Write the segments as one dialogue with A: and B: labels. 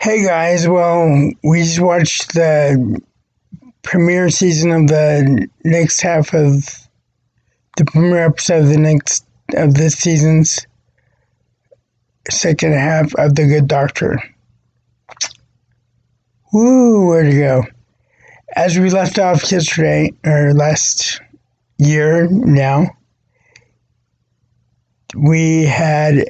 A: Hey guys, well, we just watched the premiere season of the next half of the premiere episode of this season's second half of The Good Doctor. Woo, where'd it go? As we left off yesterday, or last year now, we had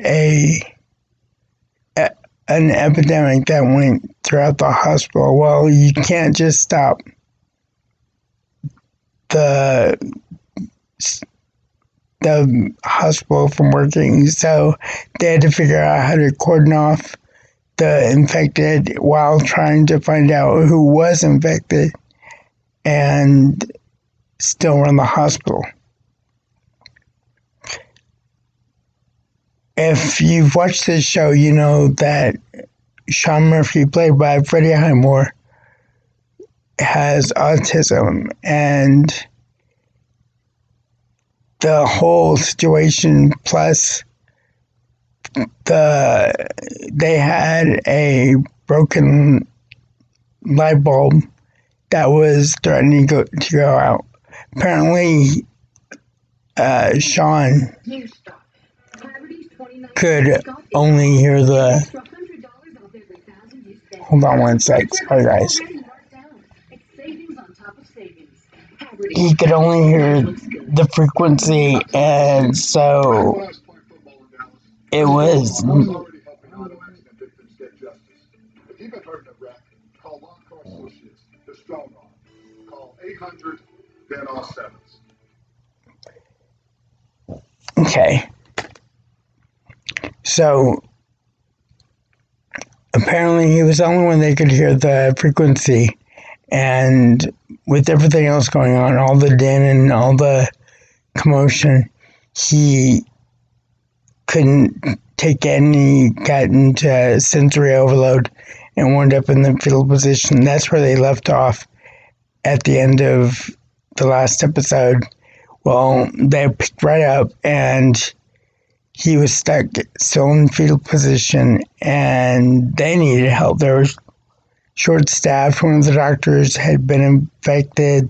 A: an epidemic that went throughout the hospital. Well, you can't just stop the hospital from working, so they had to figure out how to cordon off the infected while trying to find out who was infected and still run the hospital. If you've watched this show, you know that Sean Murphy, played by Freddie Highmore, has autism, and the whole situation, plus they had a broken light bulb that was threatening to go out. Apparently, Sean could only hear the... Hold on one sec. Sorry, guys. He could only hear the frequency, and so it was... Okay. So, apparently he was the only one that could hear the frequency, and with everything else going on, all the din and all the commotion, he couldn't take it, and he got into sensory overload and wound up in the fetal position. That's where they left off at the end of the last episode. Well, they picked right up, and he was stuck still in fetal position, and they needed help. They were short-staffed. One of the doctors had been infected,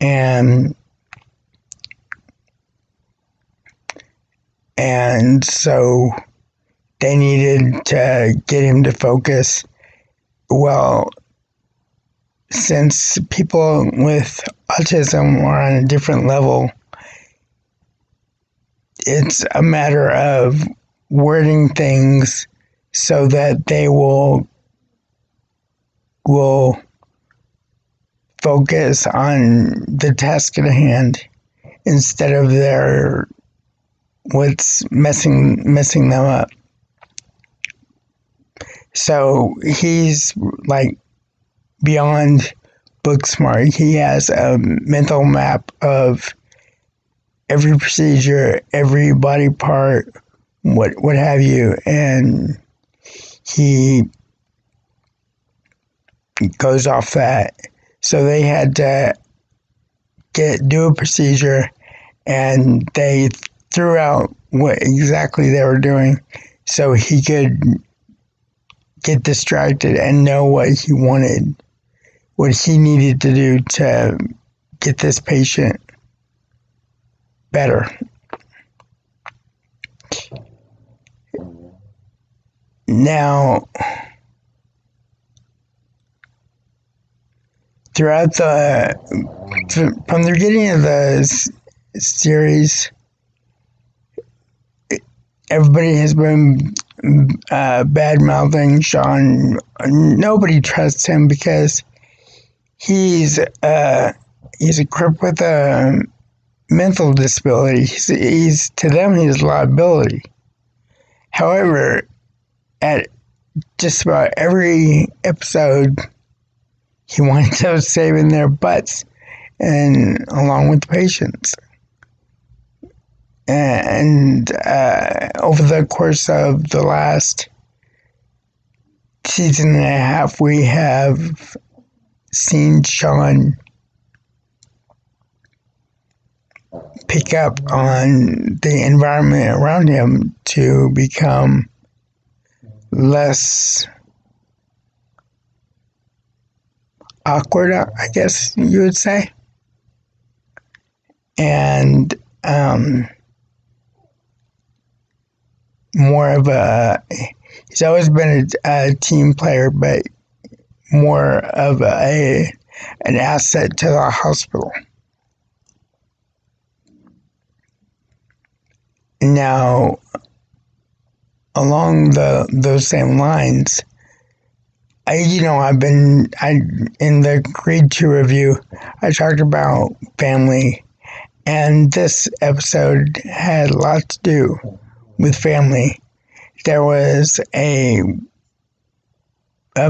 A: and so they needed to get him to focus. Well, since people with autism are on a different level, it's a matter of wording things so that they will focus on the task at hand instead of what's messing them up. So he's like beyond book smart. He has a mental map of every procedure, every body part, what have you, and he goes off that. So they had to do a procedure, and they threw out what exactly they were doing so he could get distracted and know what he wanted, what he needed to do to get this patient better. Now, throughout from the beginning of the series, everybody has been bad-mouthing Sean. Nobody trusts him because he's a crip with a mental disability. He's to them, he's a liability. However, at just about every episode, he winds up saving their butts, and along with the patients. And over the course of the last season and a half, we have seen Sean pick up on the environment around him to become less awkward, I guess you would say. And more of he's always been a team player, but more of an asset to the hospital. Now, along those same lines, I've been in the Creed 2 review, I talked about family, and this episode had a lot to do with family. There was a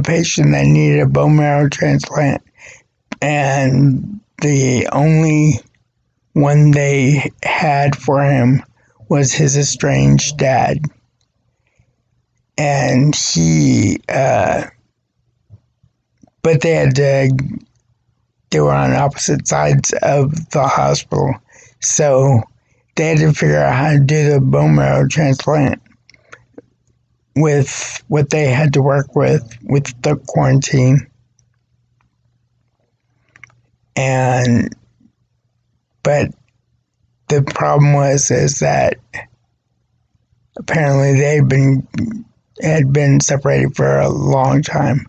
A: patient that needed a bone marrow transplant, and the only one they had for him was his estranged dad. And but they were on opposite sides of the hospital, so they had to figure out how to do the bone marrow transplant with what they had to work with the quarantine. But the problem is that apparently they had been separated for a long time,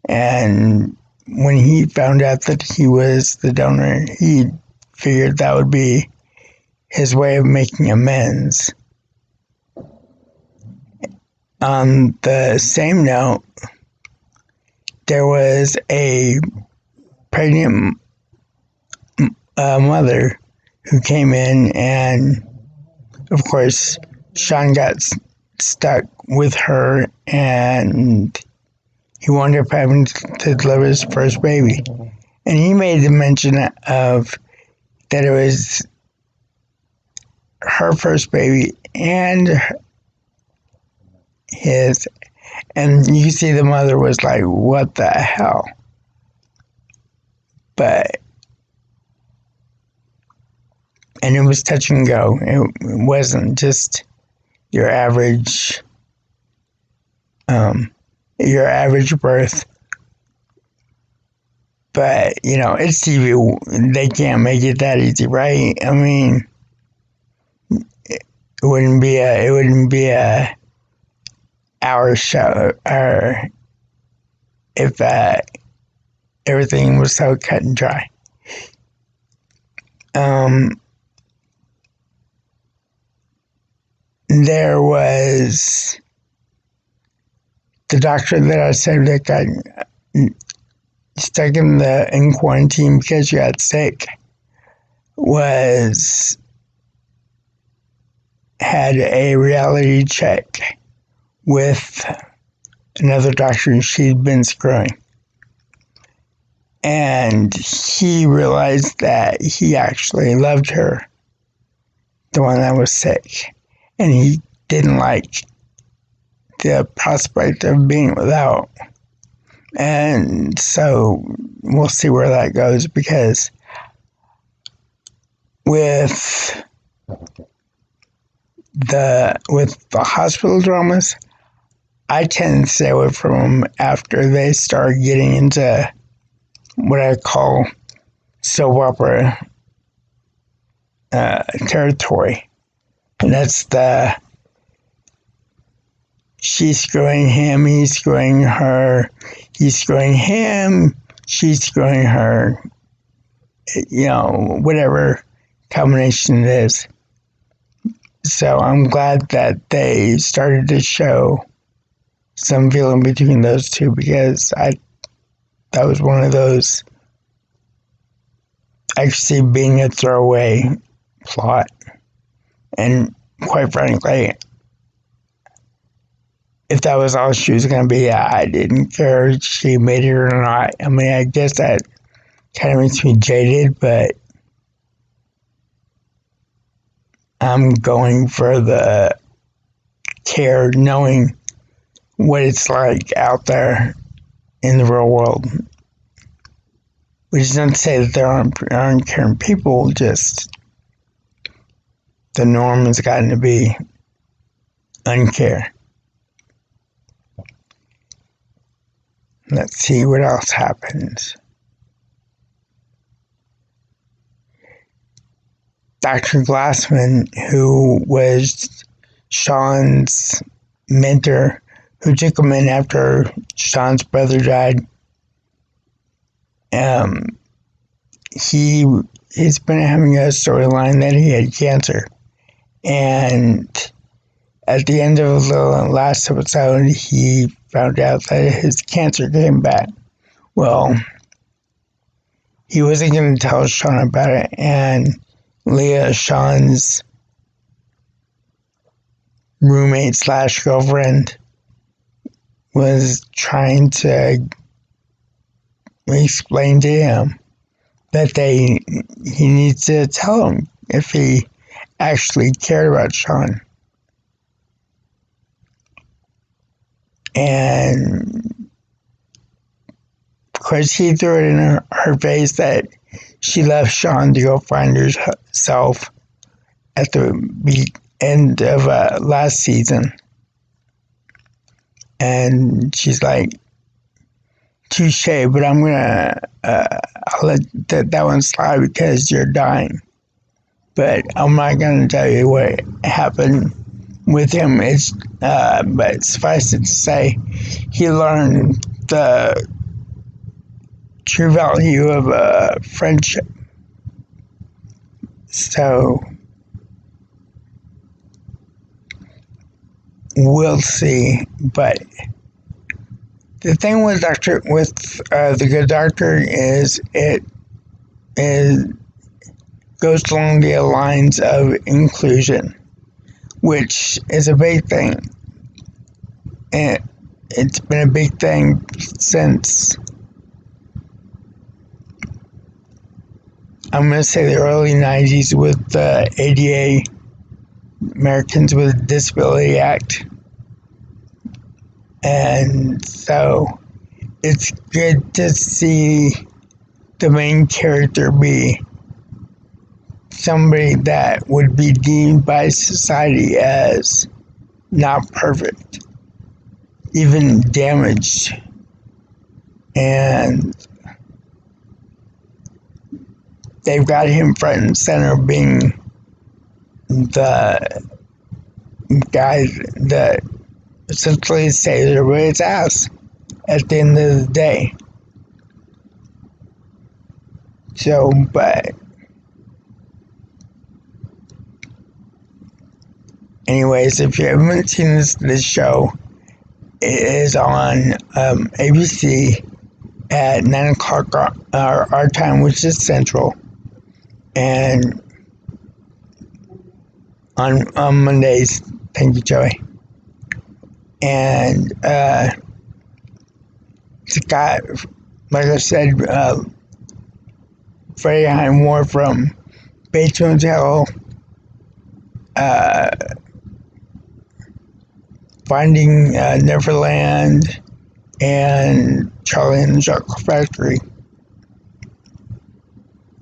A: and when he found out that he was the donor, he figured that would be his way of making amends. On the same note, there was a pregnant mother who came in, and of course Sean got stuck with her, and he wound up having to deliver his first baby. And he made the mention of that it was her first baby and his, and you see the mother was like, what the hell? And it was touch and go. It wasn't just your average birth. But, it's TV. They can't make it that easy, right? I mean, it wouldn't be a hour show, or if everything was so cut and dry. There was the doctor that I said that got stuck in quarantine because she got sick had a reality check with another doctor she'd been screwing. And he realized that he actually loved her, the one that was sick. And he didn't like the prospect of being without. And so we'll see where that goes, because with the hospital dramas, I tend to stay away from them after they start getting into what I call soap opera territory. And that's she's screwing him, he's screwing her, he's screwing him, she's screwing her, whatever combination it is. So I'm glad that they started to show some feeling between those two, because that was one of those I could see being a throwaway plot. And quite frankly, if that was all she was going to be, I didn't care if she made it or not. I mean, I guess that kind of makes me jaded, but I'm going for the care, knowing what it's like out there in the real world. Which is not to say that there aren't caring people, just the norm has gotten to be uncare. Let's see what else happens. Dr. Glassman, who was Sean's mentor, who took him in after Sean's brother died. He's been having a storyline that he had cancer, and at the end of the last episode, he found out that his cancer came back. Well, he wasn't going to tell Sean about it, and Leah, Sean's roommate / girlfriend, was trying to explain to him that he needs to tell him if he actually cared about Sean. And of course, he threw it in her face that she left Sean to go find herself at the end of last season. And she's like, touche, but I'm gonna I'll let that one slide because you're dying. But I'm not gonna tell you what happened with him. But suffice it to say, he learned the true value of friendship. So we'll see. But the thing with the Good Doctor is it goes along the lines of inclusion, which is a big thing. And it's been a big thing since, I'm going to say, the early 90s with the ADA, Americans with Disability Act. And so it's good to see the main character be somebody that would be deemed by society as not perfect, even damaged. And they've got him front and center being the guy that essentially saves everybody's ass at the end of the day. So, but anyways, if you haven't seen this show, it is on ABC at 9 o'clock our time, which is Central, and on Mondays. Thank you, Joey. And it's got, like I said, Freddie Highmore from Bates Motel, Finding Neverland, and Charlie and the Chocolate Factory.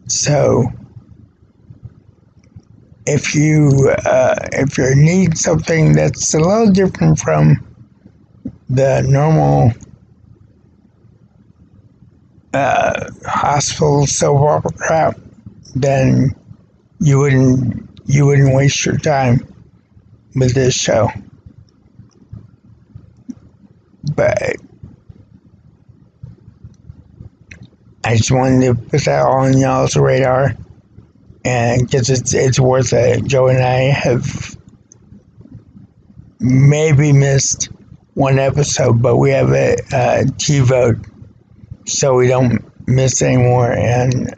A: So if you need something that's a little different from the normal hospital soap opera crap, then you wouldn't waste your time with this show. But I just wanted to put that on y'all's radar, and because it's worth it. Joe and I have maybe missed one episode, but we have a T-vote, so we don't miss anymore. And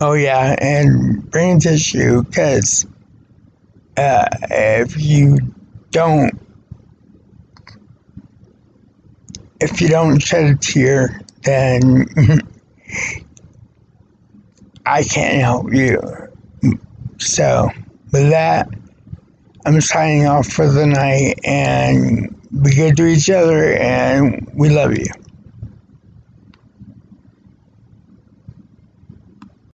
A: oh yeah, and bring a tissue, because if you don't shed a tear, then I can't help you. So with that, I'm signing off for the night, and be good to each other, and we love you.